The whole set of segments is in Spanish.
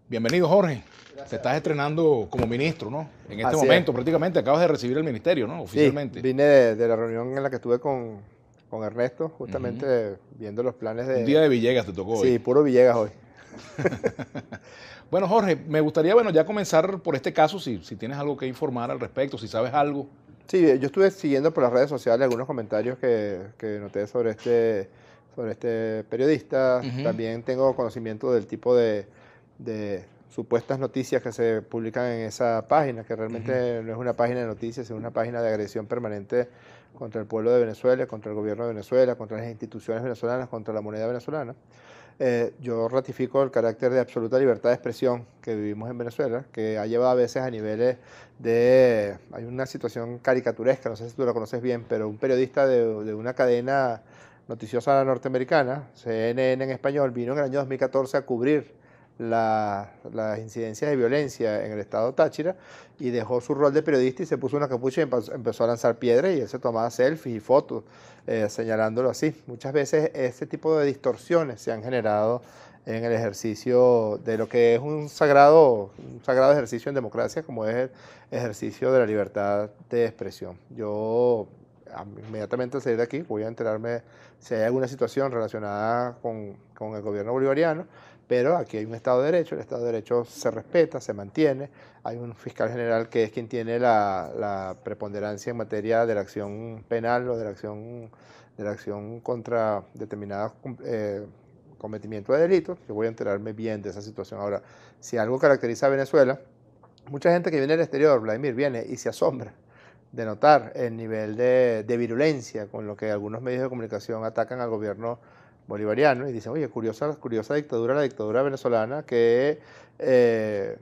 Bienvenido, Jorge. Gracias. Te estás estrenando como ministro, ¿no? En este Así momento, es. prácticamente acabas de recibir el ministerio, ¿no? Sí, Oficialmente. vine de la reunión en la que estuve con Ernesto, Ujú. justamente viendo los planes Un día de... de Villegas te tocó hoy. Sí, puro Villegas hoy. Bueno, Jorge, me gustaría, bueno, ya comenzar por este caso, si tienes algo que informar al respecto, si sabes algo. Sí, yo estuve siguiendo por las redes sociales algunos comentarios que noté sobre este periodista. Ujú. También tengo conocimiento del tipo de supuestas noticias que se publican en esa página, que Ujú. realmente no es una página de noticias, es una página de agresión permanente contra el pueblo de Venezuela, contra el gobierno de Venezuela, contra las instituciones venezolanas, contra la moneda venezolana. Yo ratifico el carácter de absoluta libertad de expresión que vivimos en Venezuela, que ha llevado a veces a niveles de... Hay una situación caricaturesca, no sé si tú la conoces bien, pero un periodista de una cadena noticiosa norteamericana, CNN en español, vino en el año 2014 a cubrir las incidencias de violencia en el estado Táchira y dejó su rol de periodista y se puso una capucha y empezó a lanzar piedras y él se tomaba selfies y fotos señalándolo así. Muchas veces este tipo de distorsiones se han generado en el ejercicio de lo que es un sagrado ejercicio en democracia, como es el ejercicio de la libertad de expresión. Yo inmediatamente al salir de aquí voy a enterarme si hay alguna situación relacionada con el gobierno bolivariano, pero aquí hay un Estado de Derecho, el Estado de Derecho se respeta, se mantiene, hay un fiscal general que es quien tiene la preponderancia en materia de la acción penal o de la acción contra determinados cometimiento de delitos. Yo voy a enterarme bien de esa situación. Ahora, si algo caracteriza a Venezuela, mucha gente que viene del exterior, Vladimir, viene y se asombra de notar el nivel de virulencia con lo que algunos medios de comunicación atacan al gobierno bolivariano y dicen, oye, curiosa dictadura, la dictadura venezolana que eh,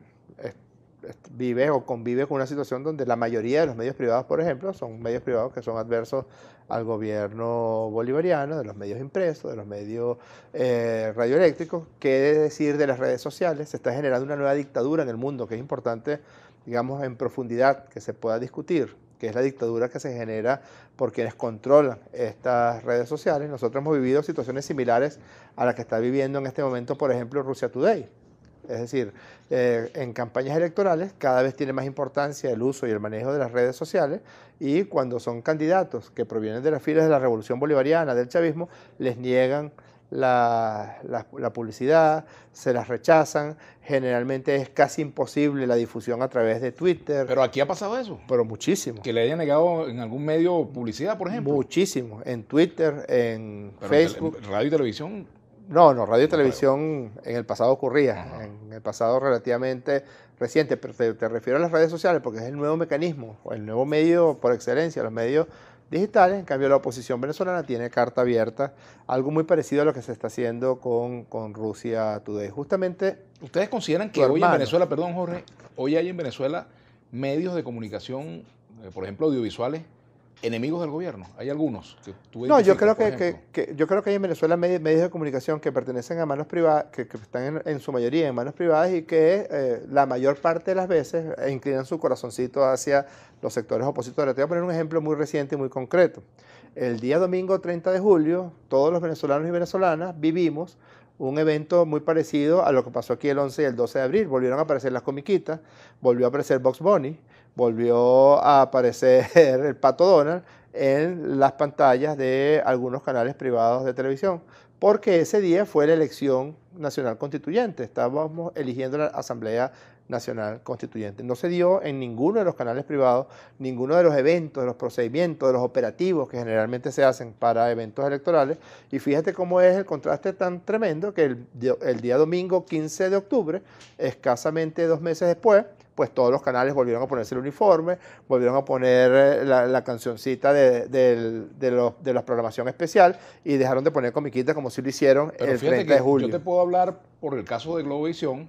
vive o convive con una situación donde la mayoría de los medios privados, por ejemplo, son medios privados que son adversos al gobierno bolivariano, de los medios impresos, de los medios radioeléctricos. ¿Qué decir de las redes sociales? Se está generando una nueva dictadura en el mundo que es importante, digamos, en profundidad que se pueda discutir, que es la dictadura que se genera por quienes controlan estas redes sociales. Nosotros hemos vivido situaciones similares a las que está viviendo en este momento, por ejemplo, Russia Today. Es decir, en campañas electorales cada vez tiene más importancia el uso y el manejo de las redes sociales y cuando son candidatos que provienen de las filas de la Revolución Bolivariana, del chavismo, les niegan la publicidad, se las rechazan, generalmente es casi imposible la difusión a través de Twitter, Pero aquí ha pasado eso, pero muchísimo, que le hayan negado en algún medio publicidad, por ejemplo. muchísimo, en Twitter, en Pero en Facebook. radio y televisión, No, radio y no creo. televisión en el pasado ocurría, Ajá. en el pasado relativamente reciente, pero te refiero a las redes sociales porque es el nuevo mecanismo, o el nuevo medio por excelencia, los medios digitales. En cambio, la oposición venezolana tiene carta abierta, algo muy parecido a lo que se está haciendo con Rusia Today. Justamente ¿Ustedes consideran tu que hoy en hermano. Venezuela, perdón, Jorge, hoy hay en Venezuela medios de comunicación, por ejemplo, audiovisuales, enemigos del gobierno? Hay algunos que tú No, yo identificas, creo por ejemplo. yo creo que hay en Venezuela medios de comunicación que pertenecen a manos privadas, que están en su mayoría en manos privadas y que la mayor parte de las veces inclinan su corazoncito hacia los sectores opositores. Te voy a poner un ejemplo muy reciente y muy concreto. El día domingo 30 de julio, todos los venezolanos y venezolanas vivimos un evento muy parecido a lo que pasó aquí el 11 y el 12 de abril. Volvieron a aparecer las comiquitas, volvió a aparecer Bugs Bunny, volvió a aparecer el Pato Donald en las pantallas de algunos canales privados de televisión, porque ese día fue la elección nacional constituyente, estábamos eligiendo la Asamblea Nacional Constituyente. No se dio en ninguno de los canales privados, ninguno de los eventos, de los procedimientos, de los operativos que generalmente se hacen para eventos electorales, y fíjate cómo es el contraste tan tremendo que el día domingo 15 de octubre, escasamente 2 meses después, pues todos los canales volvieron a ponerse el uniforme, volvieron a poner la cancioncita de la programación especial y dejaron de poner comiquitas como si lo hicieron Pero el fíjate 30 de que yo te julio. puedo hablar por el caso de Globovisión,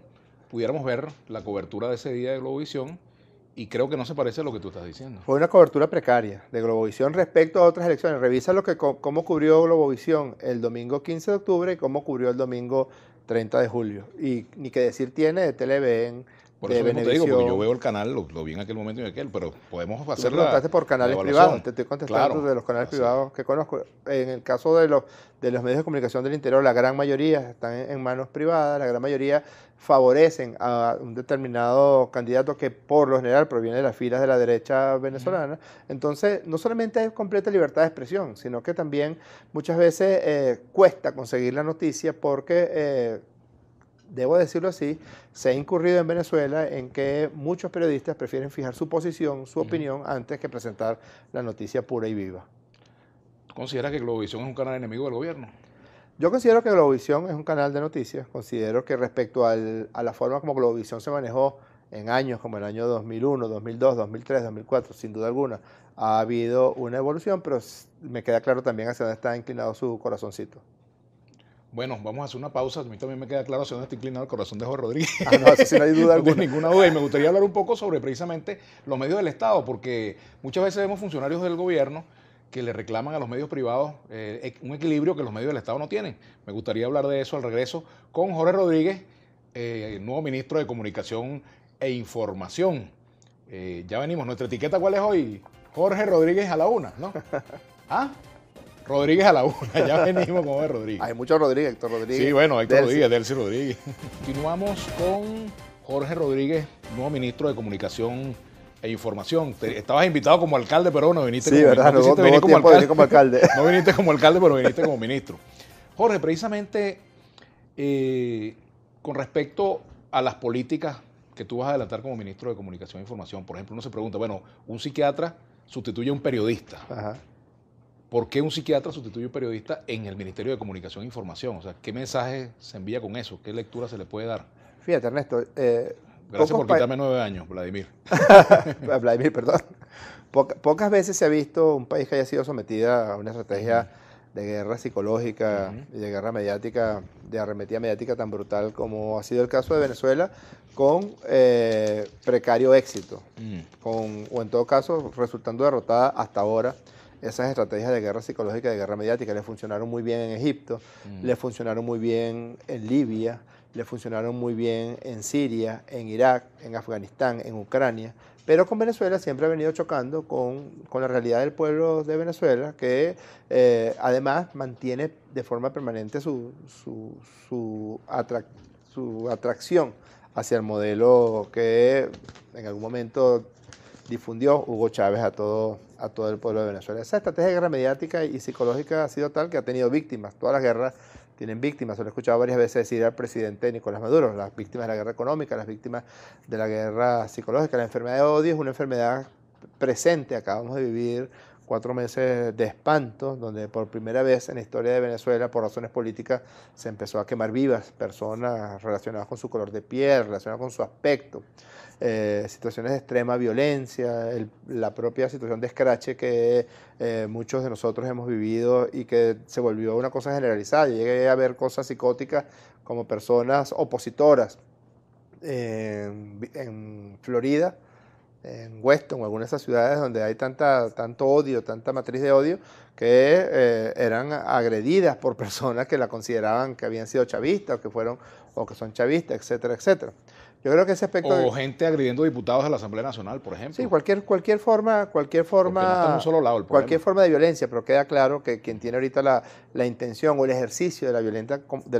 pudiéramos ver la cobertura de ese día de Globovisión y creo que no se parece a lo que tú estás diciendo. Fue una cobertura precaria de Globovisión respecto a otras elecciones. Revisa cómo cubrió Globovisión el domingo 15 de octubre y cómo cubrió el domingo 30 de julio. Y ni que decir tiene de Televen, Por de eso mismo te digo, porque yo Venevisión. veo el canal, lo vi en aquel momento y en aquel, pero podemos Tú me hacer preguntaste por canales evaluación. privados, te estoy contestando Claro, de los canales así. privados que conozco. En el caso de los medios de comunicación del interior, la gran mayoría están en manos privadas, la gran mayoría favorecen a un determinado candidato que por lo general proviene de las filas de la derecha venezolana. Entonces, no solamente hay completa libertad de expresión, sino que también muchas veces cuesta conseguir la noticia porque debo decirlo así, se ha incurrido en Venezuela en que muchos periodistas prefieren fijar su posición, su opinión, antes que presentar la noticia pura y viva. ¿Tú consideras que Globovisión es un canal enemigo del gobierno? Yo considero que Globovisión es un canal de noticias, considero que respecto a la forma como Globovisión se manejó en años como el año 2001, 2002, 2003, 2004, sin duda alguna, ha habido una evolución, pero me queda claro también hacia dónde está inclinado su corazoncito. Bueno, vamos a hacer una pausa. A mí también me queda claro hacia dónde está inclinado el corazón de Jorge Rodríguez. Ah, no, eso sí no hay duda No tengo alguna. ninguna duda. Y me gustaría hablar un poco sobre precisamente los medios del Estado, porque muchas veces vemos funcionarios del gobierno que le reclaman a los medios privados un equilibrio que los medios del Estado no tienen. Me gustaría hablar de eso al regreso con Jorge Rodríguez, nuevo ministro de Comunicación e Información. Ya venimos. ¿Nuestra etiqueta cuál es hoy? Jorge Rodríguez a la una, ¿no? ¿Ah? Rodríguez a la una, ya venimos con Rodríguez. Hay muchos Rodríguez, Héctor Rodríguez. Sí, bueno, Héctor Delcy. Rodríguez, Delcy Rodríguez. Continuamos con Jorge Rodríguez, nuevo ministro de Comunicación e Información. Estabas invitado como alcalde, pero no viniste Sí, como verdad, ministro. no hubo tiempo de venir como alcalde. No viniste como alcalde, pero viniste como ministro. Jorge, precisamente con respecto a las políticas que tú vas a adelantar como ministro de Comunicación e Información, por ejemplo, uno se pregunta, bueno, un psiquiatra sustituye a un periodista. Ajá. ¿Por qué un psiquiatra sustituye a un periodista en el Ministerio de Comunicación e Información? O sea, ¿qué mensaje se envía con eso? ¿Qué lectura se le puede dar? Fíjate, Ernesto. Gracias por quitarme 9 años, Vladimir. Vladimir, perdón. Pocas veces se ha visto un país que haya sido sometido a una estrategia de guerra psicológica y de guerra mediática, de arremetida mediática tan brutal como ha sido el caso de Venezuela, con precario éxito, o en todo caso resultando derrotada hasta ahora. Esas estrategias de guerra psicológica y de guerra mediática le funcionaron muy bien en Egipto, le funcionaron muy bien en Libia, le funcionaron muy bien en Siria, en Irak, en Afganistán, en Ucrania, pero con Venezuela siempre ha venido chocando con la realidad del pueblo de Venezuela, que además mantiene de forma permanente su atracción hacia el modelo que en algún momento difundió Hugo Chávez a todo el pueblo de Venezuela. Esa estrategia de guerra mediática y psicológica ha sido tal que ha tenido víctimas. Todas las guerras tienen víctimas. Se lo he escuchado varias veces decir al presidente Nicolás Maduro, las víctimas de la guerra económica, las víctimas de la guerra psicológica. La enfermedad de odio es una enfermedad presente. Acabamos de vivir 4 meses de espanto, donde por primera vez en la historia de Venezuela, por razones políticas, se empezó a quemar vivas personas relacionadas con su color de piel, relacionadas con su aspecto. Situaciones de extrema violencia, la propia situación de escrache que muchos de nosotros hemos vivido y que se volvió una cosa generalizada. Yo llegué a ver cosas psicóticas como personas opositoras en Florida, en Weston o algunas de esas ciudades donde hay tanto odio, tanta matriz de odio, que eran agredidas por personas que la consideraban que habían sido chavistas o que son chavistas, etcétera, etcétera. Yo creo que ese aspecto... O gente agrediendo diputados de la Asamblea Nacional, por ejemplo. Sí, cualquier forma, Porque no está en un solo lado el problema. cualquier forma de violencia, pero queda claro que quien tiene ahorita la intención o el ejercicio de la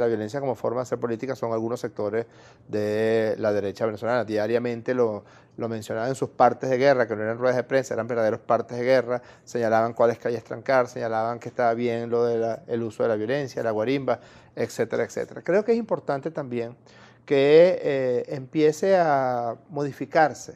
violencia como forma de hacer política son algunos sectores de la derecha venezolana. Diariamente lo mencionaban en sus partes de guerra, que no eran ruedas de prensa, eran verdaderos partes de guerra, señalaban cuáles calles trancar, señalaban que estaba bien el uso de la violencia, la guarimba, etcétera, etcétera. Creo que es importante también que empiece a modificarse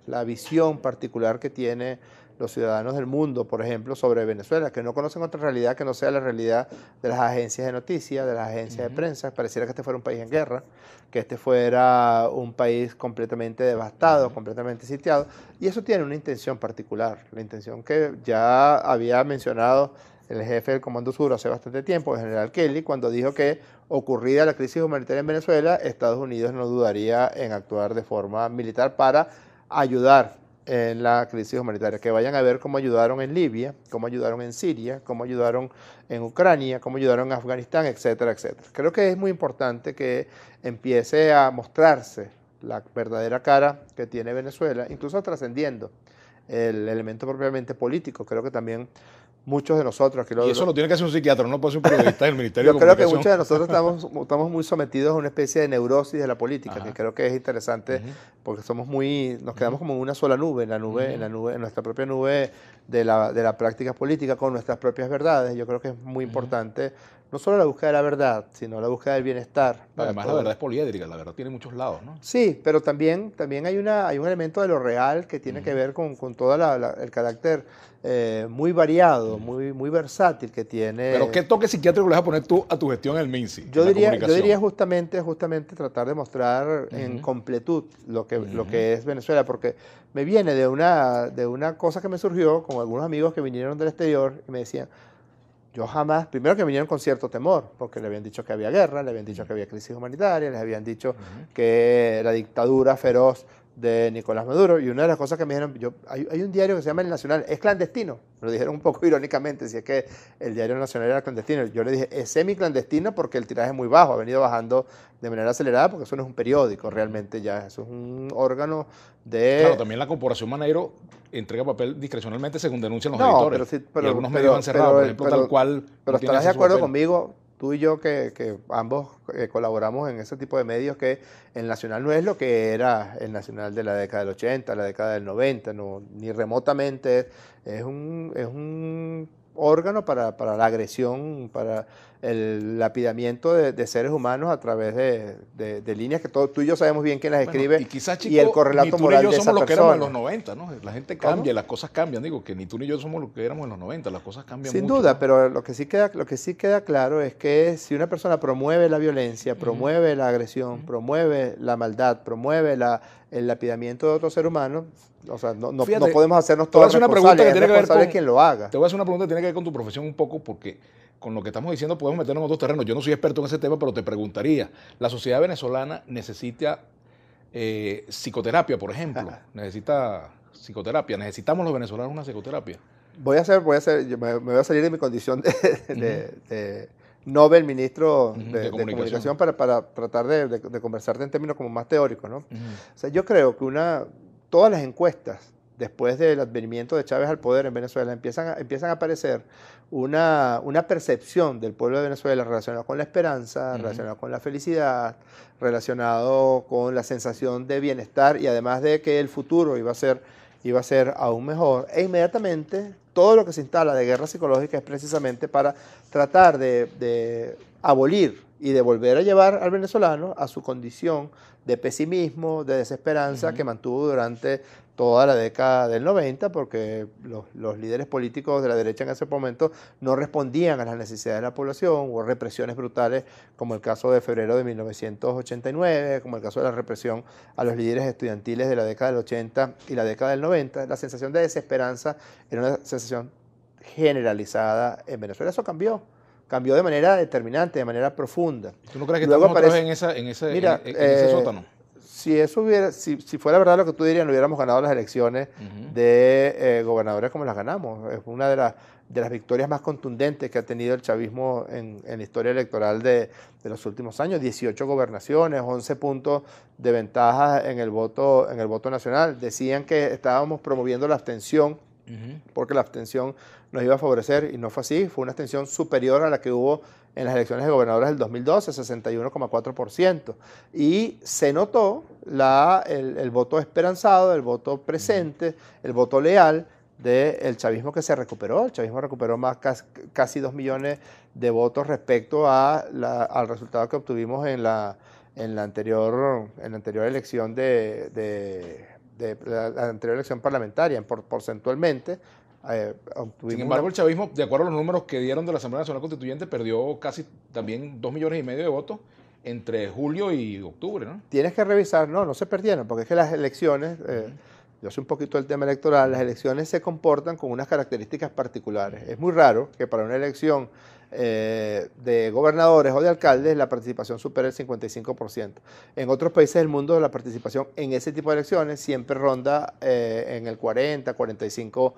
la visión particular que tienen los ciudadanos del mundo, por ejemplo, sobre Venezuela, que no conocen otra realidad que no sea la realidad de las agencias de noticias, de las agencias de prensa. Pareciera que este fuera un país en guerra, que este fuera un país completamente devastado, completamente sitiado, y eso tiene una intención particular, la intención que ya había mencionado el jefe del Comando Sur hace bastante tiempo, el general Kelly, cuando dijo que ocurrida la crisis humanitaria en Venezuela, Estados Unidos no dudaría en actuar de forma militar para ayudar en la crisis humanitaria, que vayan a ver cómo ayudaron en Libia, cómo ayudaron en Siria, cómo ayudaron en Ucrania, cómo ayudaron en Afganistán, etcétera, etcétera. Creo que es muy importante que empiece a mostrarse la verdadera cara que tiene Venezuela, incluso trascendiendo el elemento propiamente político. Creo que también muchos de nosotros... Y eso lo tiene que hacer un psiquiatra, no puede ser un periodista del Ministerio Yo de creo que Comunicación. muchos de nosotros estamos muy sometidos a una especie de neurosis de la política, que creo que es interesante porque nos quedamos como en una sola nube, en nuestra propia nube de la práctica política, con nuestras propias verdades. Yo creo que es muy importante no solo la búsqueda de la verdad, sino la búsqueda del bienestar. Además, la verdad es poliédrica, la verdad tiene muchos lados, ¿no? Sí, pero también hay un elemento de lo real que tiene que ver con todo el carácter muy variado, muy versátil que tiene. Pero ¿qué toque psiquiátrico le vas a poner tú a tu gestión en el MINSI? Yo diría justamente tratar de mostrar en completud lo que es Venezuela, porque me viene de una cosa que me surgió con algunos amigos que vinieron del exterior y me decían, yo jamás, primero que vinieron con cierto temor, porque le habían dicho que había guerra, le habían dicho que había crisis humanitaria, les habían dicho que la dictadura feroz de Nicolás Maduro, y una de las cosas que me dijeron, hay un diario que se llama El Nacional, es clandestino, me lo dijeron un poco irónicamente, si es que el diario Nacional era clandestino. Yo le dije, es semiclandestino porque el tiraje es muy bajo, ha venido bajando de manera acelerada, porque eso no es un periódico realmente ya, eso es un órgano de... Claro, también la Corporación Manero entrega papel discrecionalmente según denuncian los editores. Y algunos medios han cerrado, por ejemplo, tal cual. Pero estarás de acuerdo conmigo, tú y yo, que ambos colaboramos en ese tipo de medios, que el Nacional no es lo que era el Nacional de la década del 80, la década del 90, no, ni remotamente. Es un órgano para la agresión, para el lapidamiento de seres humanos a través de líneas que tú y yo sabemos bien quién las escribe, y quizás, chico, y el correlato moral de esa persona. Ni tú ni yo somos lo que éramos en los 90, ¿no? La gente cambia, las cosas cambian. Digo que ni tú ni yo somos lo que éramos en los 90, las cosas cambian Sin mucho. duda, ¿no? pero lo que sí queda claro es que si una persona promueve la violencia, promueve la agresión, promueve la maldad, promueve el lapidamiento de otro ser humano, o sea, no podemos hacernos todos responsables, es responsable quien lo haga. Te voy a hacer una pregunta que tiene que ver con tu profesión un poco, porque con lo que estamos diciendo podemos meternos en otros terrenos. Yo no soy experto en ese tema, pero te preguntaría, ¿la sociedad venezolana necesita psicoterapia, por ejemplo? ¿Necesita psicoterapia? ¿Necesitamos los venezolanos una psicoterapia? Me voy a salir de mi condición de Nobel ministro de comunicación para tratar de conversarte en términos como más teóricos, ¿no? O sea, yo creo que todas las encuestas después del advenimiento de Chávez al poder en Venezuela empiezan a aparecer una percepción del pueblo de Venezuela relacionada con la esperanza, relacionada con la felicidad, relacionado con la sensación de bienestar y además de que el futuro iba a ser aún mejor. E inmediatamente todo lo que se instala de guerra psicológica es precisamente para tratar de abolir y de volver a llevar al venezolano a su condición de pesimismo, de desesperanza que mantuvo durante toda la década del 90, porque los líderes políticos de la derecha en ese momento no respondían a las necesidades de la población. Hubo represiones brutales, como el caso de febrero de 1989, como el caso de la represión a los líderes estudiantiles de la década del 80 y la década del 90. La sensación de desesperanza era una sensación generalizada en Venezuela. Eso cambió de manera determinante, de manera profunda. ¿Tú no crees que estamos otra vez en ese sótano? Si fuera verdad lo que tú dirías, no hubiéramos ganado las elecciones de gobernadores como las ganamos. Es una de las victorias más contundentes que ha tenido el chavismo en la historia electoral de los últimos años. 18 gobernaciones, 11 puntos de ventaja en el voto nacional. Decían que estábamos promoviendo la abstención porque la abstención nos iba a favorecer, y no fue así. Fue una abstención superior a la que hubo en las elecciones de gobernadores del 2012, 61,4%. Y se notó el voto esperanzado, el voto presente, el voto leal del chavismo, que se recuperó. El chavismo recuperó casi 2 millones de votos respecto al resultado que obtuvimos en la anterior elección la anterior elección parlamentaria, porcentualmente. Sin embargo, el chavismo, de acuerdo a los números que dieron de la Asamblea Nacional Constituyente, perdió casi también 2,5 millones de votos entre julio y octubre, ¿no? Tienes que revisar, no se perdieron, porque es que las elecciones, yo sé un poquito del tema electoral, las elecciones se comportan con unas características particulares. Es muy raro que para una elección de gobernadores o de alcaldes la participación supere el 55%. En otros países del mundo la participación en ese tipo de elecciones siempre ronda en el 40, 45%.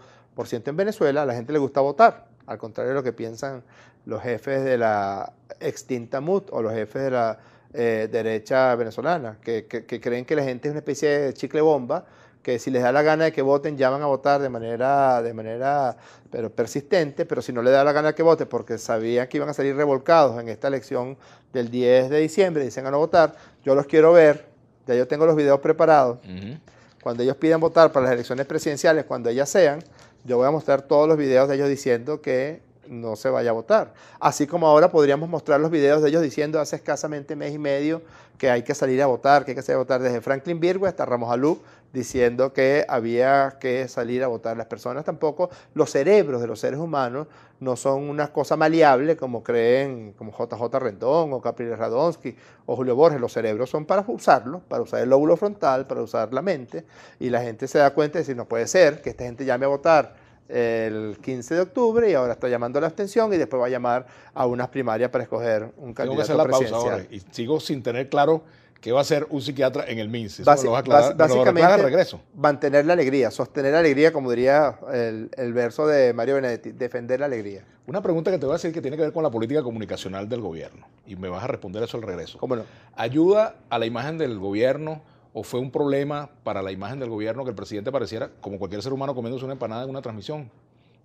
En Venezuela a la gente le gusta votar, al contrario de lo que piensan los jefes de la extinta MUT o los jefes de la derecha venezolana, que creen que la gente es una especie de chicle bomba, que si les da la gana de que voten, ya van a votar de manera pero persistente, pero si no les da la gana de que voten porque sabían que iban a salir revolcados en esta elección del 10 de diciembre, dicen a no votar, yo los quiero ver, ya yo tengo los videos preparados. Cuando ellos pidan votar para las elecciones presidenciales, cuando ellas sean, yo voy a mostrar todos los videos de ellos diciendo que no se vaya a votar. Así como ahora podríamos mostrar los videos de ellos diciendo hace escasamente mes y medio que hay que salir a votar, que hay que salir a votar desde Franklin Virgüe hasta Ramos Alú, diciendo que había que salir a votar. Las personas tampoco, los cerebros de los seres humanos no son una cosa maleable como creen, como JJ Rendón o Capriles Radonsky o Julio Borges. Los cerebros son para usarlos, para usar el lóbulo frontal, para usar la mente, y la gente se da cuenta de decir, no puede ser que esta gente llame a votar el 15 de octubre y ahora está llamando a la abstención y después va a llamar a unas primarias para escoger un candidato presidencial. Tengo que hacer la pausa ahora y sigo sin tener claro qué va a hacer un psiquiatra en el MINSE. Básicamente, regreso. Mantener la alegría, sostener la alegría, como diría el verso de Mario Benedetti, defender la alegría. Una pregunta que te voy a hacer que tiene que ver con la política comunicacional del gobierno y me vas a responder eso al regreso. ¿Cómo no? ¿Ayuda a la imagen del gobierno o fue un problema para la imagen del gobierno que el presidente pareciera como cualquier ser humano comiéndose una empanada en una transmisión?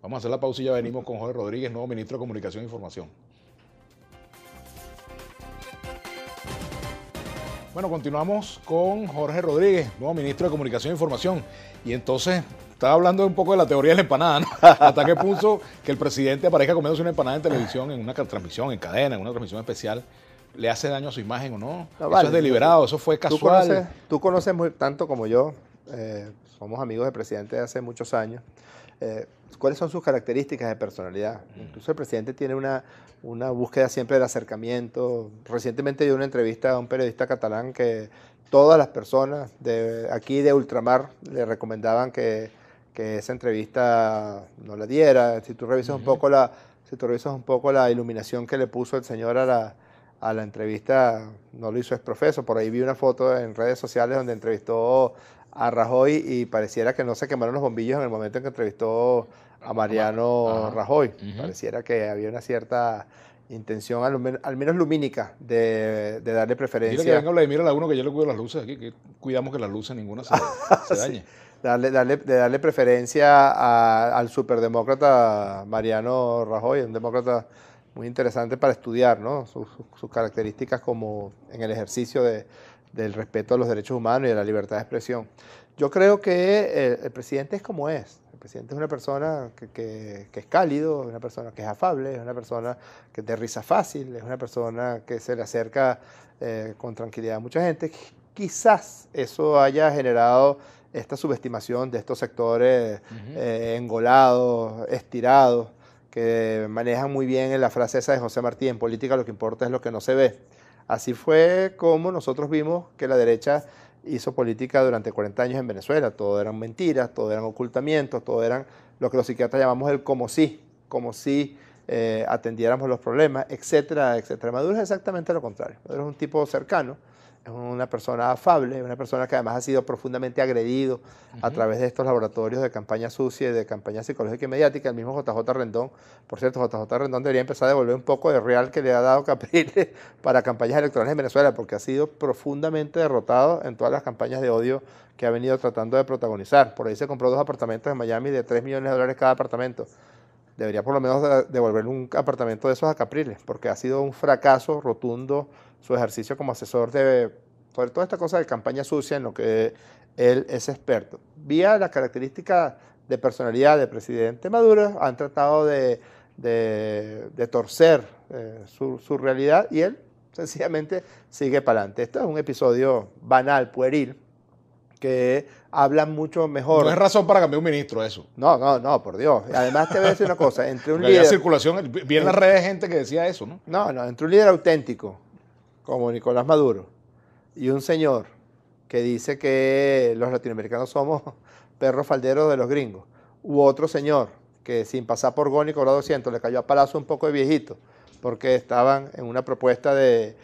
Vamos a hacer la pausa y ya venimos con Jorge Rodríguez, nuevo ministro de Comunicación e Información. Bueno, continuamos con Jorge Rodríguez, nuevo ministro de Comunicación e Información. Y entonces, estaba hablando un poco de la teoría de la empanada, ¿no? ¿Hasta qué punto que el presidente aparezca comiéndose una empanada en televisión, en una transmisión, en cadena, en una transmisión especial, le hace daño a su imagen o no? Eso vale, es deliberado, eso fue casual. Tú conoces tanto como yo, somos amigos del presidente de hace muchos años. ¿Cuáles son sus características de personalidad? Incluso el presidente tiene una búsqueda siempre del acercamiento. Recientemente dio una entrevista a un periodista catalán que todas las personas de aquí de ultramar le recomendaban que esa entrevista no la diera. Si tú revisas un poco la iluminación que le puso el señor a la entrevista, no lo hizo exprofeso. Por ahí vi una foto en redes sociales donde entrevistó a Rajoy y pareciera que no se quemaron los bombillos en el momento en que entrevistó a Mariano Rajoy. Pareciera que había una cierta intención, al menos lumínica, de darle preferencia. Dile que venga Vladimir a la 1 que yo le cuido las luces aquí, que cuidamos que las luces ninguna se dañe. Sí. Darle preferencia al superdemócrata Mariano Rajoy, un demócrata muy interesante para estudiar, ¿no? Sus características como en el ejercicio del respeto a los derechos humanos y de la libertad de expresión. Yo creo que el presidente es como es. El presidente es una persona que es cálido, es una persona que es afable, es una persona que te risa fácil, es una persona que se le acerca con tranquilidad a mucha gente. Quizás eso haya generado esta subestimación de estos sectores engolados, estirados, que manejan muy bien en la frase esa de José Martí, en política lo que importa es lo que no se ve. Así fue como nosotros vimos que la derecha hizo política durante 40 años en Venezuela. Todo eran mentiras, todo eran ocultamientos, todo eran lo que los psiquiatras llamamos el como si atendiéramos los problemas, etcétera, etcétera. Maduro es exactamente lo contrario. Maduro es un tipo cercano, es una persona afable, es una persona que además ha sido profundamente agredido a través de estos laboratorios de campaña sucia y de campaña psicológica y mediática. El mismo JJ Rendón, por cierto, JJ Rendón debería empezar a devolver un poco de real que le ha dado Capriles para campañas electorales en Venezuela, porque ha sido profundamente derrotado en todas las campañas de odio que ha venido tratando de protagonizar. Por ahí se compró 2 apartamentos en Miami de $3 millones cada apartamento. Debería por lo menos devolver un apartamento de esos a Capriles, porque ha sido un fracaso rotundo su ejercicio como asesor sobre toda esta cosa de campaña sucia en lo que él es experto. Vía la característica de personalidad del presidente Maduro, han tratado de torcer su realidad y él sencillamente sigue para adelante. Esto es un episodio banal, pueril, que hablan mucho mejor. No es razón para cambiar un ministro eso. No, por Dios. Además te voy a decir una cosa, entre un líder... circulación, vi en las redes gente que decía eso, ¿no? No, entre un líder auténtico, como Nicolás Maduro, y un señor que dice que los latinoamericanos somos perros falderos de los gringos, u otro señor que sin pasar por Goni cobró 200, le cayó a palazo un poco de viejito, porque estaban en una propuesta de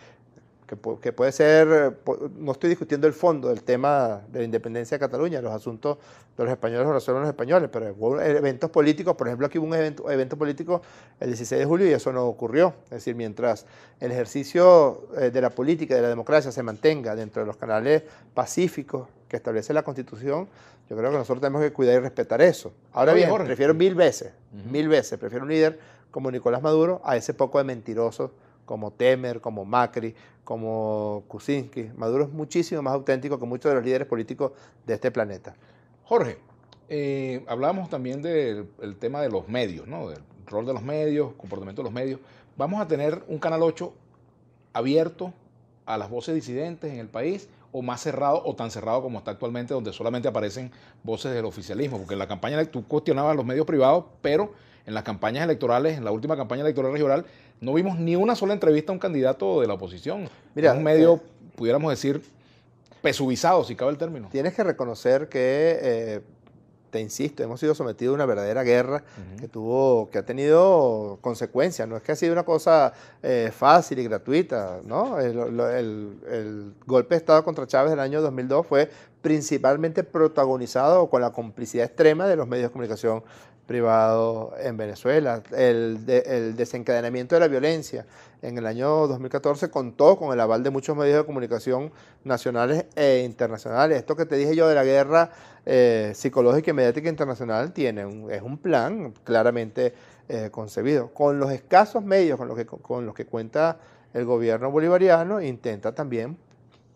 que puede ser, no estoy discutiendo el fondo del tema de la independencia de Cataluña, los asuntos de los españoles lo resuelven los españoles, pero hubo eventos políticos, por ejemplo, aquí hubo un evento político el 16 de julio y eso no ocurrió. Es decir, mientras el ejercicio de la política y de la democracia se mantenga dentro de los canales pacíficos que establece la Constitución, yo creo que nosotros tenemos que cuidar y respetar eso. Ahora bien, Jorge, prefiero mil veces, prefiero un líder como Nicolás Maduro a ese poco de mentirosos como Temer, como Macri, como Kuczynski. Maduro es muchísimo más auténtico que muchos de los líderes políticos de este planeta. Jorge, hablábamos también del tema de los medios, ¿no? Del rol de los medios, comportamiento de los medios. ¿Vamos a tener un Canal 8 abierto a las voces disidentes en el país o más cerrado o tan cerrado como está actualmente, donde solamente aparecen voces del oficialismo? Porque en la campaña tú cuestionabas los medios privados, pero en las campañas electorales, en la última campaña electoral regional, no vimos ni una sola entrevista a un candidato de la oposición. Mira, es un medio, pudiéramos decir, pesubizado, si cabe el término. Tienes que reconocer que, te insisto, hemos sido sometidos a una verdadera guerra que ha tenido consecuencias. No es que ha sido una cosa fácil y gratuita, ¿no? El golpe de Estado contra Chávez del año 2002 fue principalmente protagonizado con la complicidad extrema de los medios de comunicación privado en Venezuela. El desencadenamiento de la violencia en el año 2014 contó con el aval de muchos medios de comunicación nacionales e internacionales. Esto que te dije yo de la guerra psicológica y mediática internacional es un plan claramente concebido. Con los escasos medios con los que cuenta el gobierno bolivariano, intenta también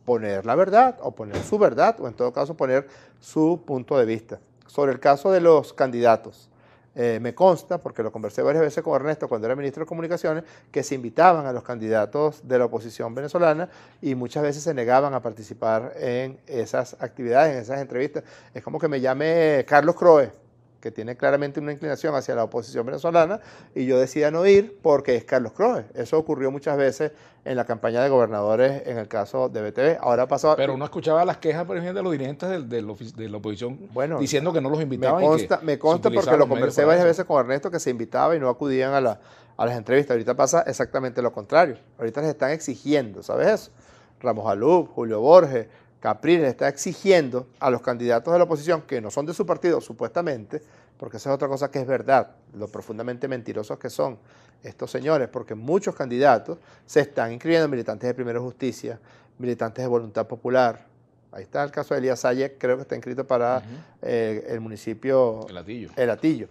poner la verdad o poner su verdad o en todo caso poner su punto de vista. Sobre el caso de los candidatos, me consta, porque lo conversé varias veces con Ernesto cuando era ministro de Comunicaciones, que se invitaban a los candidatos de la oposición venezolana y muchas veces se negaban a participar en esas actividades, en esas entrevistas. Es como que me llame Carlos Croe, que tiene claramente una inclinación hacia la oposición venezolana, y yo decida no ir porque es Carlos Croe. Eso ocurrió muchas veces en la campaña de gobernadores en el caso de BTV. Ahora pasó. Pero uno escuchaba las quejas, por ejemplo, de los dirigentes de la oposición, bueno, diciendo que no los invitaban. Me consta porque lo conversé varias veces con Ernesto, que se invitaba y no acudían a las entrevistas. Ahorita pasa exactamente lo contrario. Ahorita les están exigiendo, ¿sabes eso? Ramos Alub, Julio Borges, Capriles está exigiendo a los candidatos de la oposición, que no son de su partido supuestamente, porque esa es otra cosa que es verdad, lo profundamente mentirosos que son estos señores, porque muchos candidatos se están inscribiendo, militantes de Primero Justicia, militantes de Voluntad Popular. Ahí está el caso de Elías Salle, creo que está inscrito para el municipio El Hatillo.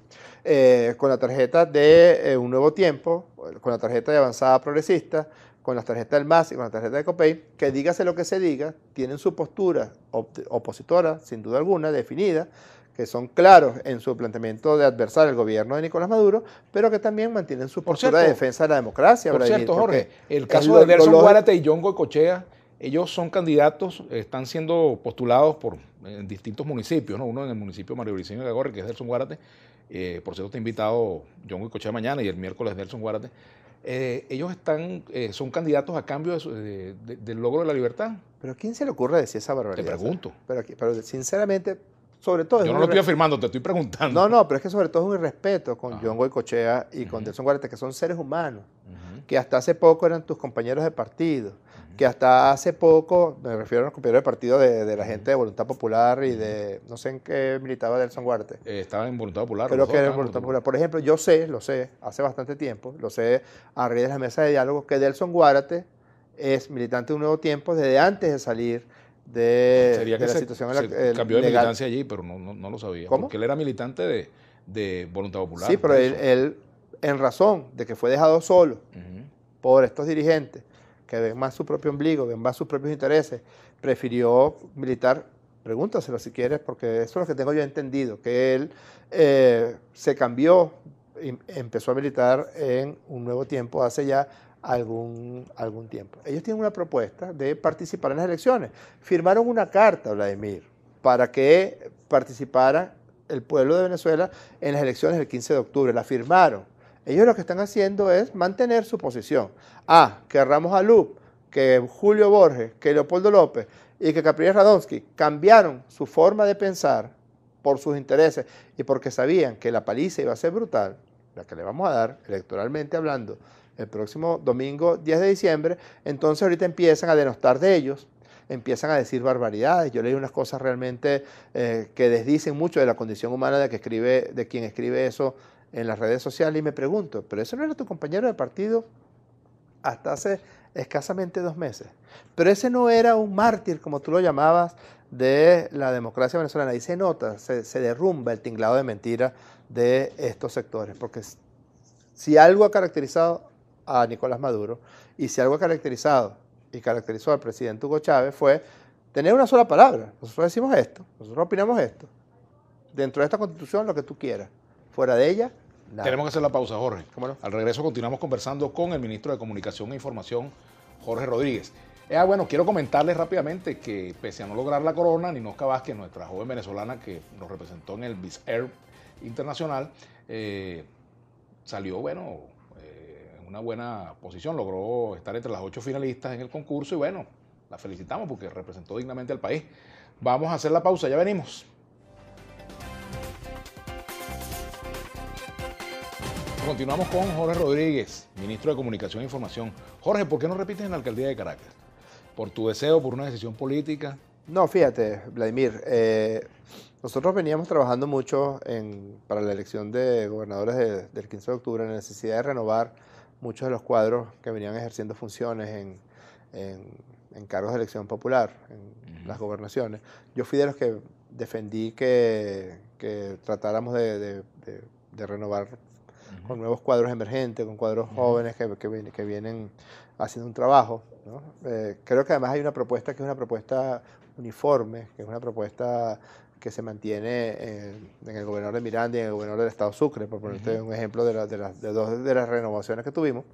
Con la tarjeta de Un Nuevo Tiempo, con la tarjeta de Avanzada Progresista, con las tarjetas del MAS y con la tarjeta de Copey, que dígase lo que se diga, tienen su postura opositora, sin duda alguna, definida, que son claros en su planteamiento de adversar el gobierno de Nicolás Maduro, pero que también mantienen su postura de defensa de la democracia. Por cierto, Jorge, el caso de Nelson Guárate y John Goycochea, ellos son candidatos, están siendo postulados en distintos municipios, ¿no? Uno en el municipio Mario Briceño de Agorri, que es Nelson Guárate. Por cierto, está invitado John Goycochea mañana y el miércoles Nelson Guárate. Ellos son candidatos a cambio del logro de la libertad. ¿Pero a quién se le ocurre decir esa barbaridad? Te pregunto. Pero sinceramente, sobre todo... Yo no lo estoy afirmando, te estoy preguntando. No, pero es que sobre todo es un irrespeto con John Goycochea y con Nelson Guárate, que son seres humanos, que hasta hace poco eran tus compañeros de partido, que hasta hace poco, me refiero a los compañeros de partido de la gente de Voluntad Popular y de, no sé en qué militaba Nelson Guárate. Estaba en Voluntad Popular. Creo que era en Voluntad Popular. Por ejemplo, lo sé, hace bastante tiempo, lo sé a raíz de las mesas de diálogo, que Nelson Guárate es militante de Un Nuevo Tiempo desde antes de salir de la situación cambió de militancia allí, pero no lo sabía. ¿Cómo? Porque él era militante de Voluntad Popular. Sí, pero él, en razón de que fue dejado solo por estos dirigentes, que ven más su propio ombligo, ven más sus propios intereses, prefirió militar. Pregúntaselo si quieres, porque eso es lo que tengo yo entendido, que él se cambió y empezó a militar en Un Nuevo Tiempo hace ya algún tiempo. Ellos tienen una propuesta de participar en las elecciones. Firmaron una carta, Vladimir, para que participara el pueblo de Venezuela en las elecciones del 15 de octubre. La firmaron. Ellos lo que están haciendo es mantener su posición. Que Ramos Alub, que Julio Borges, que Leopoldo López y que Capriles Radonsky cambiaron su forma de pensar por sus intereses y porque sabían que la paliza iba a ser brutal, la que le vamos a dar electoralmente hablando el próximo domingo 10 de diciembre, entonces ahorita empiezan a denostar de ellos, empiezan a decir barbaridades. Yo leí unas cosas realmente que desdicen mucho de la condición humana de quien escribe eso en las redes sociales, y me pregunto, ¿pero ese no era tu compañero de partido hasta hace escasamente 2 meses? Pero ese no era un mártir, como tú lo llamabas, de la democracia venezolana. Ahí se nota, se derrumba el tinglado de mentira de estos sectores, porque si algo ha caracterizado a Nicolás Maduro, y si algo ha caracterizado y caracterizó al presidente Hugo Chávez, fue tener una sola palabra. Nosotros decimos esto, nosotros opinamos esto. Dentro de esta Constitución, lo que tú quieras. Fuera de ella, nada. Tenemos que hacer la pausa, Jorge. ¿Cómo no? Al regreso continuamos conversando con el ministro de Comunicación e Información, Jorge Rodríguez. Bueno, quiero comentarles rápidamente que pese a no lograr la corona, Ninosca Vázquez, nuestra joven venezolana que nos representó en el Miss Earth Internacional, salió, bueno, en una buena posición, logró estar entre las 8 finalistas en el concurso y bueno, la felicitamos porque representó dignamente al país. Vamos a hacer la pausa, ya venimos. Continuamos con Jorge Rodríguez, ministro de Comunicación e Información. Jorge, ¿por qué no repites en la alcaldía de Caracas? ¿Por tu deseo, por una decisión política? No, fíjate, Vladimir, nosotros veníamos trabajando mucho para la elección de gobernadores del 15 de octubre, en la necesidad de renovar muchos de los cuadros que venían ejerciendo funciones en cargos de elección popular, en las gobernaciones. Yo fui de los que defendí que tratáramos de renovar con nuevos cuadros emergentes, con cuadros jóvenes que vienen haciendo un trabajo, ¿no? Creo que además hay una propuesta que es una propuesta uniforme, que es una propuesta que se mantiene en el gobernador de Miranda y en el gobernador del estado Sucre, por ponerte un ejemplo de dos de las renovaciones que tuvimos.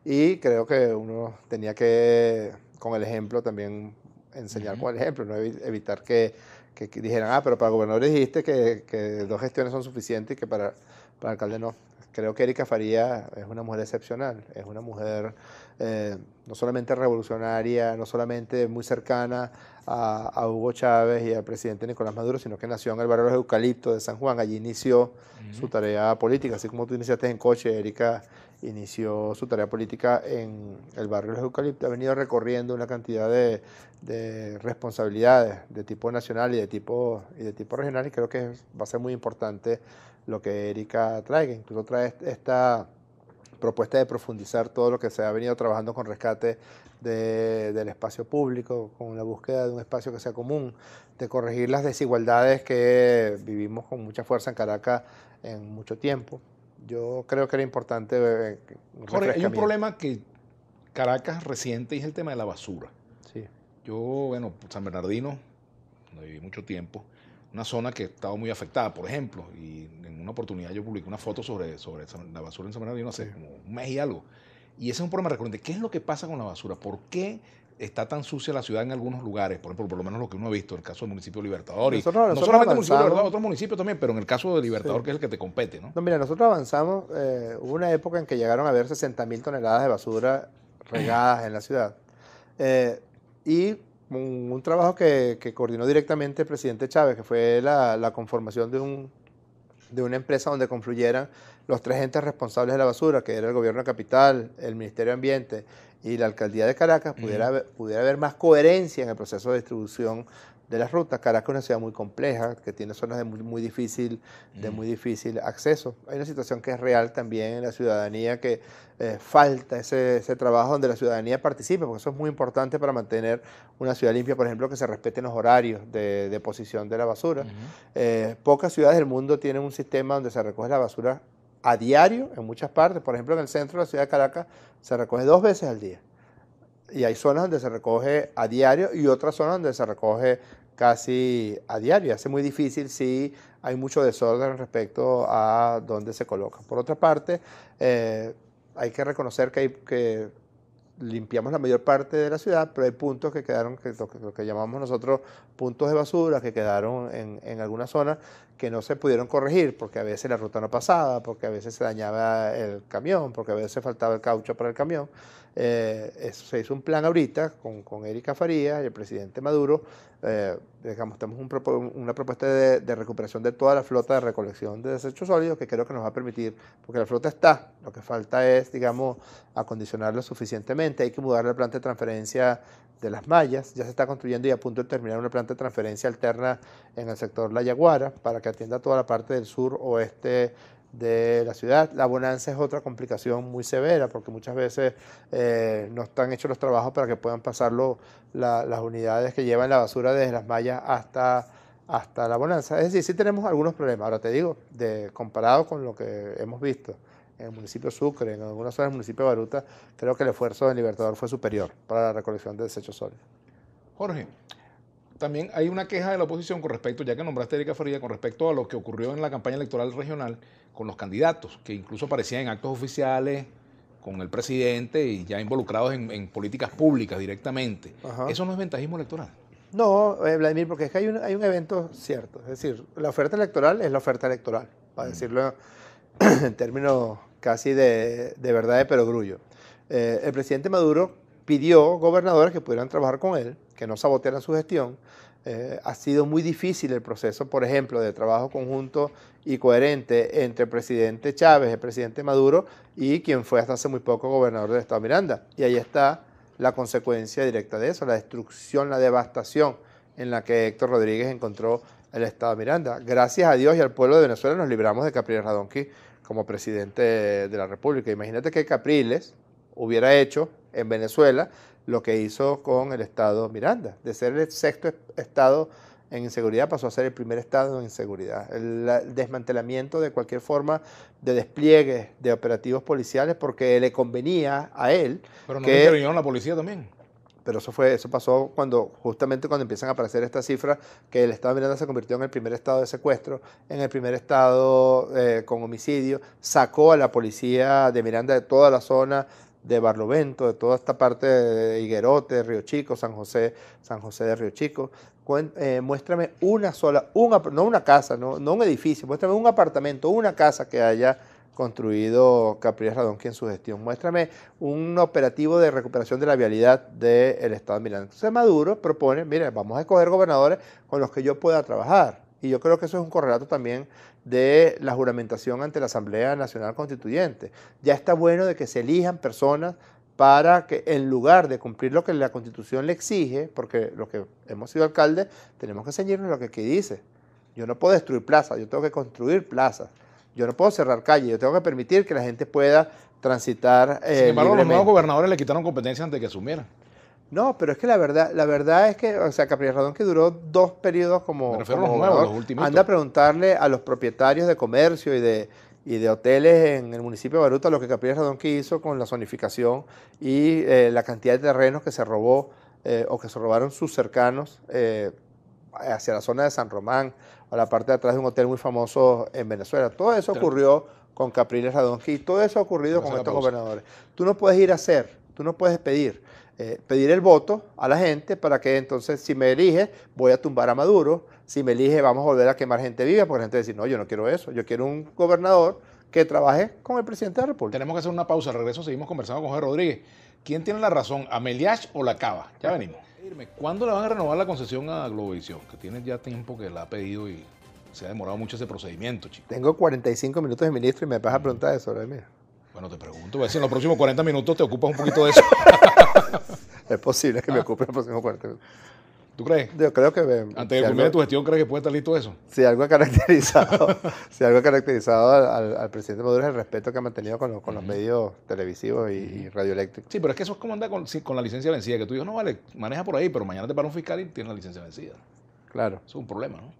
Y creo que uno tenía que, con el ejemplo, también enseñar con el ejemplo, no evitar que dijeran, pero para gobernador dijiste que 2 gestiones son suficientes y que para alcalde no. Creo que Erika Faría es una mujer excepcional, es una mujer no solamente revolucionaria, no solamente muy cercana a Hugo Chávez y al presidente Nicolás Maduro, sino que nació en el barrio de los Eucaliptos de San Juan. Allí inició su tarea política, así como tú iniciaste en Coche, Erika inició su tarea política en el barrio de los Eucaliptos. Ha venido recorriendo una cantidad de responsabilidades de tipo nacional y de tipo regional, y creo que va a ser muy importante lo que Erika traiga. Incluso trae esta propuesta de profundizar todo lo que se ha venido trabajando con rescate del espacio público, con la búsqueda de un espacio que sea común, de corregir las desigualdades que vivimos con mucha fuerza en Caracas en mucho tiempo. Yo creo que era importante Jorge, hay un problema que Caracas resiente y es el tema de la basura. Sí. Yo, bueno, San Bernardino, donde viví mucho tiempo, una zona que estaba muy afectada, por ejemplo, y en una oportunidad yo publiqué una foto sobre la basura en San Bernardino hace como un mes y algo. Y ese es un problema recurrente. ¿Qué es lo que pasa con la basura? ¿Por qué está tan sucia la ciudad en algunos lugares? Por ejemplo, por lo menos lo que uno ha visto, en el caso del municipio de Libertador. No solamente el municipio de Libertador, otros municipios también, pero en el caso de Libertador, que es el que te compete, ¿no? No, mira, nosotros avanzamos. Hubo una época en que llegaron a haber 60.000 toneladas de basura regadas en la ciudad. Y un trabajo que coordinó directamente el presidente Chávez, que fue la conformación de una empresa donde confluyeran los 3 entes responsables de la basura, que era el gobierno capital, el Ministerio de Ambiente y la alcaldía de Caracas, pudiera haber más coherencia en el proceso de distribución de las rutas. Caracas es una ciudad muy compleja, que tiene zonas de muy difícil acceso. Hay una situación que es real también en la ciudadanía, que falta ese trabajo donde la ciudadanía participe, porque eso es muy importante para mantener una ciudad limpia, por ejemplo, que se respeten los horarios de deposición de la basura. Pocas ciudades del mundo tienen un sistema donde se recoge la basura a diario, en muchas partes. Por ejemplo, en el centro de la ciudad de Caracas se recoge 2 veces al día. Y hay zonas donde se recoge a diario y otras zonas donde se recoge casi a diario. Hace muy difícil si hay mucho desorden respecto a dónde se coloca. Por otra parte, hay que reconocer que limpiamos la mayor parte de la ciudad, pero hay puntos que quedaron, lo que llamamos nosotros puntos de basura, que quedaron en algunas zonas, que no se pudieron corregir, porque a veces la ruta no pasaba, porque a veces se dañaba el camión, porque a veces faltaba el caucho para el camión. Eso se hizo un plan ahorita con Erika Farías y el presidente Maduro. Digamos, tenemos una propuesta de recuperación de toda la flota de recolección de desechos sólidos que creo que nos va a permitir, porque la flota está, lo que falta es, digamos, acondicionarla suficientemente. Hay que mudar la planta de transferencia de las mallas, ya se está construyendo y a punto de terminar una planta de transferencia alterna en el sector La Yaguara para que atienda toda la parte del sur oeste de la ciudad. La bonanza es otra complicación muy severa porque muchas veces no están hechos los trabajos para que puedan pasarlo las unidades que llevan la basura desde las mallas hasta la bonanza. Es decir, sí tenemos algunos problemas. Ahora te digo, comparado con lo que hemos visto en el municipio de Sucre, en algunas zonas del municipio de Baruta, creo que el esfuerzo del Libertador fue superior para la recolección de desechos sólidos. Jorge, también hay una queja de la oposición con respecto, ya que nombraste a Erika Faría, con respecto a lo que ocurrió en la campaña electoral regional con los candidatos, que incluso aparecían en actos oficiales con el presidente y ya involucrados en políticas públicas directamente. Ajá. ¿Eso no es ventajismo electoral? No, Vladimir, porque es que hay un evento cierto. Es decir, la oferta electoral es la oferta electoral, para decirlo en términos casi de verdad de perogrullo. El presidente Maduro pidió gobernadores que pudieran trabajar con él, que no sabotearan su gestión. Ha sido muy difícil el proceso, por ejemplo, de trabajo conjunto y coherente entre el presidente Chávez, el presidente Maduro y quien fue hasta hace muy poco gobernador del estado Miranda. Y ahí está la consecuencia directa de eso, la destrucción, la devastación en la que Héctor Rodríguez encontró el estado Miranda. Gracias a Dios y al pueblo de Venezuela nos libramos de Capriles Radonqui como presidente de la República. Imagínate que Capriles hubiera hecho en Venezuela lo que hizo con el estado Miranda. De ser el sexto estado en inseguridad pasó a ser el primer estado en inseguridad. El desmantelamiento de cualquier forma de despliegue de operativos policiales porque le convenía a él. Pero no intervinieron la policía también. Pero eso pasó justamente cuando empiezan a aparecer estas cifras, que el estado de Miranda se convirtió en el primer estado de secuestro, en el primer estado con homicidio, sacó a la policía de Miranda de toda la zona de Barlovento, de toda esta parte de Higuerote, Río Chico, San José de Río Chico. Muéstrame una sola, no una casa, no un edificio, muéstrame un apartamento, una casa que haya construido Capriles Radonqui en su gestión. Muéstrame un operativo de recuperación de la vialidad del estado de Miranda. Entonces Maduro propone, mire, vamos a escoger gobernadores con los que yo pueda trabajar. Y yo creo que eso es un correlato también de la juramentación ante la Asamblea Nacional Constituyente. Ya está bueno de que se elijan personas para que en lugar de cumplir lo que la Constitución le exige, porque los que hemos sido alcaldes tenemos que ceñirnos lo que aquí dice. Yo no puedo destruir plazas, yo tengo que construir plazas. Yo no puedo cerrar calles, yo tengo que permitir que la gente pueda transitar Sin embargo, los nuevos gobernadores le quitaron competencia antes de que asumieran. No, pero es que la verdad es que, o sea, Capriles Radonqui duró 2 periodos como gobernador. Los últimos. Anda a preguntarle a los propietarios de comercio y de hoteles en el municipio de Baruta lo que Capriles Radonqui hizo con la zonificación y la cantidad de terrenos que se robó o que se robaron sus cercanos hacia la zona de San Román o la parte de atrás de un hotel muy famoso en Venezuela. Todo eso ocurrió con Capriles Radonqui y todo eso ha ocurrido con estos gobernadores. Tú no puedes ir a hacer, tú no puedes pedir el voto a la gente para que entonces si me elige voy a tumbar a Maduro, si me elige vamos a volver a quemar gente viva, porque la gente dice, no, yo no quiero eso, yo quiero un gobernador que trabaje con el presidente de la República. Tenemos que hacer una pausa, al regreso seguimos conversando con Jorge Rodríguez. ¿Quién tiene la razón, Ameliach o la Cava? Ya venimos. ¿Cuándo le van a renovar la concesión a Globovisión? Que tiene ya tiempo que la ha pedido y se ha demorado mucho ese procedimiento, chico. Tengo 45 minutos de ministro y me vas a preguntar eso, ¿verdad? Bueno, te pregunto, a ver si en los próximos 40 minutos te ocupas un poquito de eso. Es posible que me ocupe los próximos 40 minutos. ¿Tú crees? Yo creo que... Antes de culminar tu gestión, ¿crees que puede estar listo eso? Si algo ha caracterizado, al presidente Maduro es el respeto que ha mantenido con los medios televisivos y radioeléctricos. Sí, pero es que eso es como andar con la licencia vencida, que tú dices, no vale, maneja por ahí, pero mañana te para un fiscal y tienes la licencia vencida. Claro. Eso es un problema, ¿no?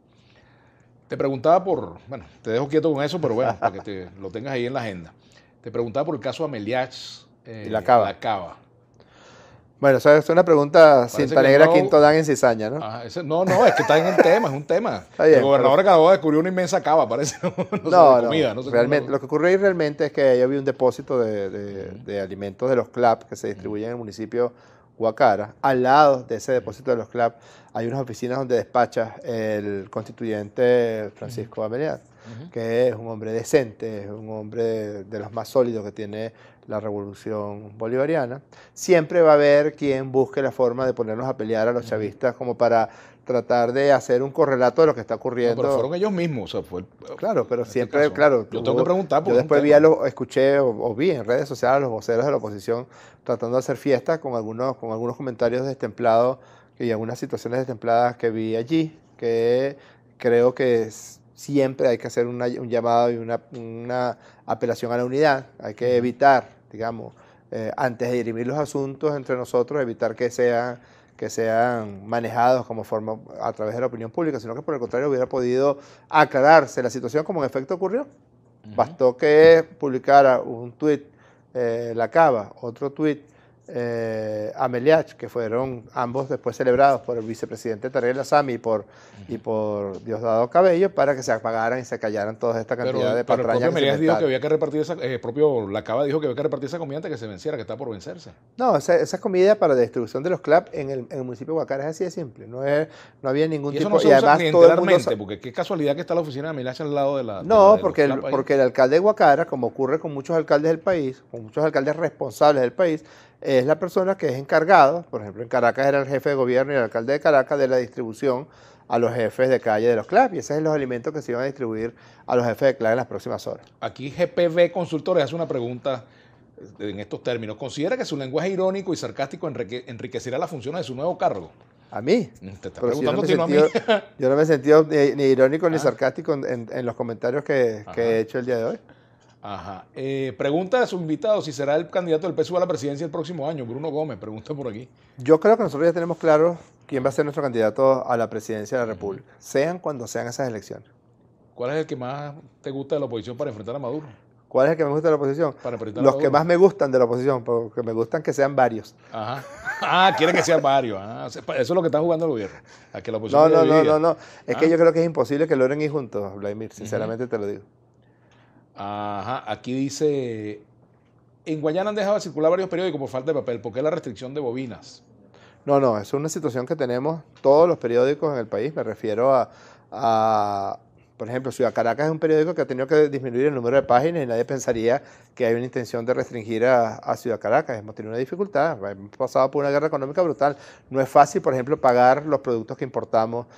Te preguntaba bueno, te dejo quieto con eso, pero bueno, para que lo tengas ahí en la agenda. Te preguntaba por el caso Ameliach y la Cava. Bueno, esa es una pregunta cinta negra, quinto dan en cizaña, ¿no? No, es que está en el tema, es un tema. El gobernador de Carabobo descubrió una inmensa cava, parece. Realmente, lo que ocurre ahí realmente es que ahí había un depósito de alimentos de los CLAP que se distribuyen en el municipio Guacara, al lado de ese depósito de los CLAP, hay unas oficinas donde despacha el constituyente Francisco Ameliat, que es un hombre decente, es un hombre de los más sólidos que tiene la revolución bolivariana. Siempre va a haber quien busque la forma de ponernos a pelear a los chavistas como para tratar de hacer un correlato de lo que está ocurriendo. No, pero fueron ellos mismos, o sea, fue claro, pero este siempre, caso. claro. Yo tengo que preguntar. Yo después escuché o vi en redes sociales a los voceros de la oposición tratando de hacer fiesta con algunos comentarios destemplados y algunas situaciones destempladas que vi allí, que creo que siempre hay que hacer un llamado y una apelación a la unidad. Hay que evitar, digamos, antes de dirimir los asuntos entre nosotros, evitar que sean manejados como forma a través de la opinión pública, sino que por el contrario hubiera podido aclararse la situación como en efecto ocurrió. Bastó que publicara un tuit La Cava, otro tuit Ameliach, que fueron ambos después celebrados por el vicepresidente Tarek Assami y por Diosdado Cabello, para que se apagaran y se callaran toda esta cantidad de patrañas. Pero el propio Ameliach dijo que había que repartir propio La Cava dijo que había que repartir esa comida antes que se venciera, que está por vencerse. No, esa comida para la distribución de los CLAP en el municipio de Guacara es así de simple. No había ningún tipo. No se usa clientelarmente, porque qué casualidad que está la oficina de Ameliach al lado de la. No, porque el alcalde de Guacara, como ocurre con muchos alcaldes del país, con muchos alcaldes responsables del país, es la persona que es encargado, por ejemplo, en Caracas era el jefe de gobierno y el alcalde de Caracas, de la distribución a los jefes de calle de los CLAP, y esos son los alimentos que se iban a distribuir a los jefes de CLAP en las próximas horas. Aquí GPV Consultores hace una pregunta en estos términos. ¿Considera que su lenguaje irónico y sarcástico enriquecerá las funciones de su nuevo cargo? ¿A mí? Te está Pero preguntando si a mí. Yo no me he sentido ni irónico ni sarcástico en los comentarios que he hecho el día de hoy. Ajá. Pregunta de su invitado si será el candidato del PSUV a la presidencia el próximo año. Bruno Gómez, pregunta por aquí. Yo creo que nosotros ya tenemos claro quién va a ser nuestro candidato a la presidencia de la República, sean cuando sean esas elecciones. ¿Cuál es el que más te gusta de la oposición para enfrentar a Maduro? ¿Cuál es el que me gusta de la oposición? Los que más me gustan de la oposición, porque me gustan que sean varios. Ajá. Ah, quiere que sean varios. Eso es lo que está jugando el gobierno. A que la oposición no. Es que yo creo que es imposible que logren ir juntos, Vladimir. Sinceramente te lo digo. Ajá. Aquí dice, en Guayana han dejado de circular varios periódicos por falta de papel. ¿Por qué la restricción de bobinas? No, es una situación que tenemos todos los periódicos en el país. Me refiero por ejemplo, Ciudad Caracas es un periódico que ha tenido que disminuir el número de páginas y nadie pensaría que hay una intención de restringir a Ciudad Caracas. Hemos tenido una dificultad, hemos pasado por una guerra económica brutal. No es fácil, por ejemplo, pagar los productos que importamos,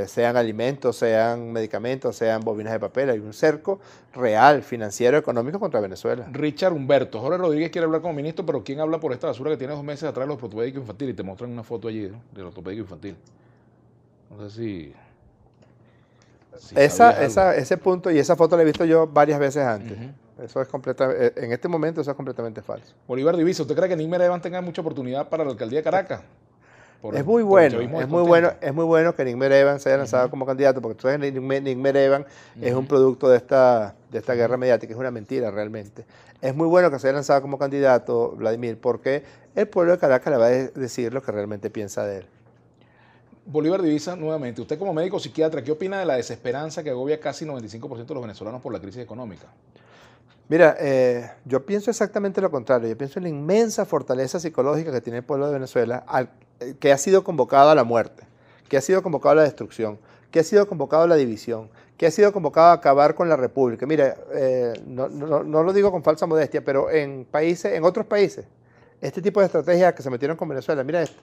sean alimentos, sean medicamentos, sean bobinas de papel. Hay un cerco real, financiero, económico contra Venezuela. Richard Humberto, Jorge Rodríguez quiere hablar como ministro, pero ¿quién habla por esta basura que tiene 2 meses atrás de los ortopédicos infantiles? Y te muestran una foto allí, ¿no?, del ortopédico infantil. No sé si ese punto y esa foto la he visto yo varias veces antes. Eso es en este momento eso es completamente falso. Bolívar Divisa, ¿usted cree que Nick Merevan tenga mucha oportunidad para la alcaldía de Caracas? Es muy bueno que Nick Merevan se haya lanzado como candidato, porque entonces Nick Merevan es un producto de esta guerra mediática, es una mentira realmente. Es muy bueno que se haya lanzado como candidato, Vladimir, porque el pueblo de Caracas le va a decir lo que realmente piensa de él. Bolívar Divisa, nuevamente, usted como médico psiquiatra, ¿qué opina de la desesperanza que agobia casi 95% de los venezolanos por la crisis económica? Mira, yo pienso exactamente lo contrario. Yo pienso en la inmensa fortaleza psicológica que tiene el pueblo de Venezuela, que ha sido convocado a la muerte, que ha sido convocado a la destrucción, que ha sido convocado a la división, que ha sido convocado a acabar con la república. Mira, no lo digo con falsa modestia, pero en otros países, este tipo de estrategias que se metieron con Venezuela, mira esto.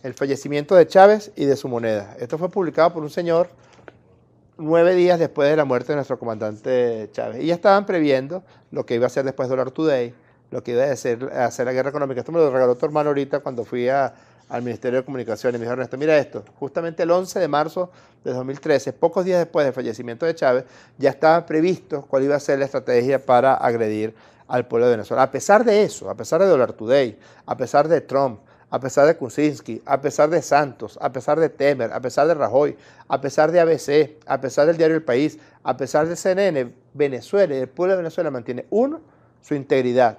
El fallecimiento de Chávez y de su moneda. Esto fue publicado por un señor 9 días después de la muerte de nuestro comandante Chávez. Y ya estaban previendo lo que iba a hacer después Dollar Today, lo que iba a hacer la guerra económica. Esto me lo regaló tu hermano ahorita cuando fui al Ministerio de Comunicaciones. Me dijo, Ernesto, mira esto. Justamente el 11 de marzo de 2013, pocos días después del fallecimiento de Chávez, ya estaba previsto cuál iba a ser la estrategia para agredir al pueblo de Venezuela. A pesar de eso, a pesar de Dollar Today, a pesar de Trump, a pesar de Kuczynski, a pesar de Santos, a pesar de Temer, a pesar de Rajoy, a pesar de ABC, a pesar del diario El País, a pesar de CNN, Venezuela y el pueblo de Venezuela mantiene, uno, su integridad,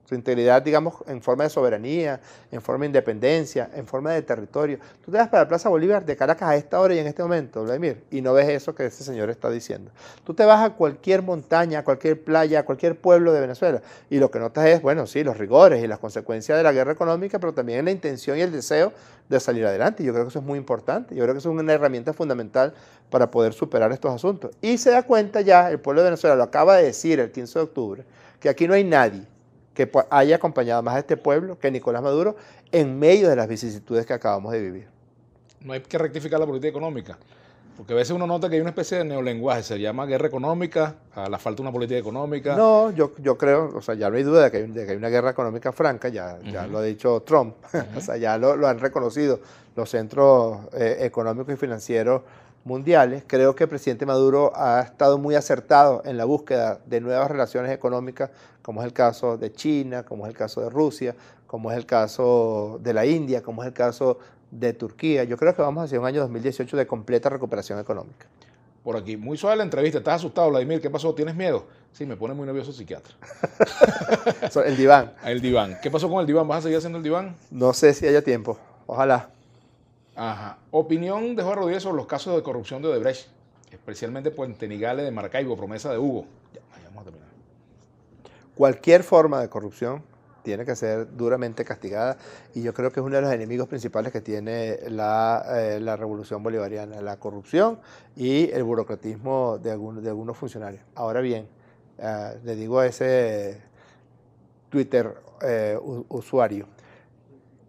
Su integridad, digamos, en forma de soberanía, en forma de independencia, en forma de territorio. Tú te vas para la Plaza Bolívar de Caracas a esta hora y en este momento, Vladimir, y no ves eso que ese señor está diciendo. Tú te vas a cualquier montaña, a cualquier playa, a cualquier pueblo de Venezuela, y lo que notas es, bueno, sí, los rigores y las consecuencias de la guerra económica, pero también la intención y el deseo de salir adelante. Y yo creo que eso es muy importante. Yo creo que eso es una herramienta fundamental para poder superar estos asuntos. Y se da cuenta ya, el pueblo de Venezuela lo acaba de decir el 15 de octubre, que aquí no hay nadie que haya acompañado más a este pueblo que Nicolás Maduro en medio de las vicisitudes que acabamos de vivir. No hay que rectificar la política económica, porque a veces uno nota que hay una especie de neolenguaje, se llama guerra económica, a la falta de una política económica. No, yo creo, o sea, ya no hay duda de que hay una guerra económica franca, ya lo ha dicho Trump, o sea, ya lo han reconocido los centros económicos y financieros mundiales. Creo que el presidente Maduro ha estado muy acertado en la búsqueda de nuevas relaciones económicas, como es el caso de China, como es el caso de Rusia, como es el caso de la India, como es el caso de Turquía. Yo creo que vamos hacia un año 2018 de completa recuperación económica. Por aquí, muy suave la entrevista. ¿Estás asustado, Vladimir? ¿Qué pasó? ¿Tienes miedo? Sí, me pone muy nervioso el psiquiatra. El diván. El diván. ¿Qué pasó con el diván? ¿Vas a seguir haciendo el diván? No sé si haya tiempo. Ojalá. Ajá. Opinión de Jorge Rodríguez sobre los casos de corrupción de Odebrecht, especialmente Puente Nigale de Maracaibo, promesa de Hugo. Ya vamos a terminar. Cualquier forma de corrupción tiene que ser duramente castigada y yo creo que es uno de los enemigos principales que tiene la revolución bolivariana, la corrupción y el burocratismo de algunos funcionarios. Ahora bien, le digo a ese Twitter usuario,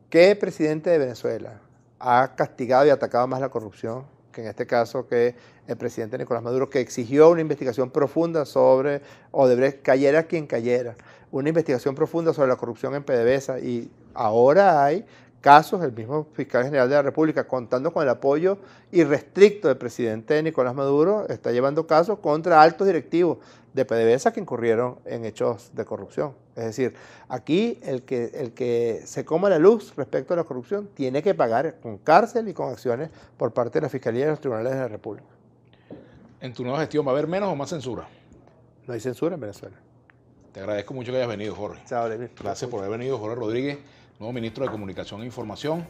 ¿qué presidente de Venezuela ha castigado y atacado más la corrupción que en este caso que el presidente Nicolás Maduro, que exigió una investigación profunda sobre Odebrecht, cayera quien cayera, una investigación profunda sobre la corrupción en PDVSA, y ahora hay casos, el mismo fiscal general de la República, contando con el apoyo irrestricto del presidente Nicolás Maduro, está llevando casos contra altos directivos de PDVSA que incurrieron en hechos de corrupción. Es decir, aquí el que se coma la luz respecto a la corrupción tiene que pagar con cárcel y con acciones por parte de la Fiscalía y los tribunales de la República. ¿En tu nueva gestión va a haber menos o más censura? No hay censura en Venezuela. Te agradezco mucho que hayas venido, Jorge. Chao, David. Gracias por haber venido, Jorge Rodríguez, nuevo ministro de Comunicación e Información.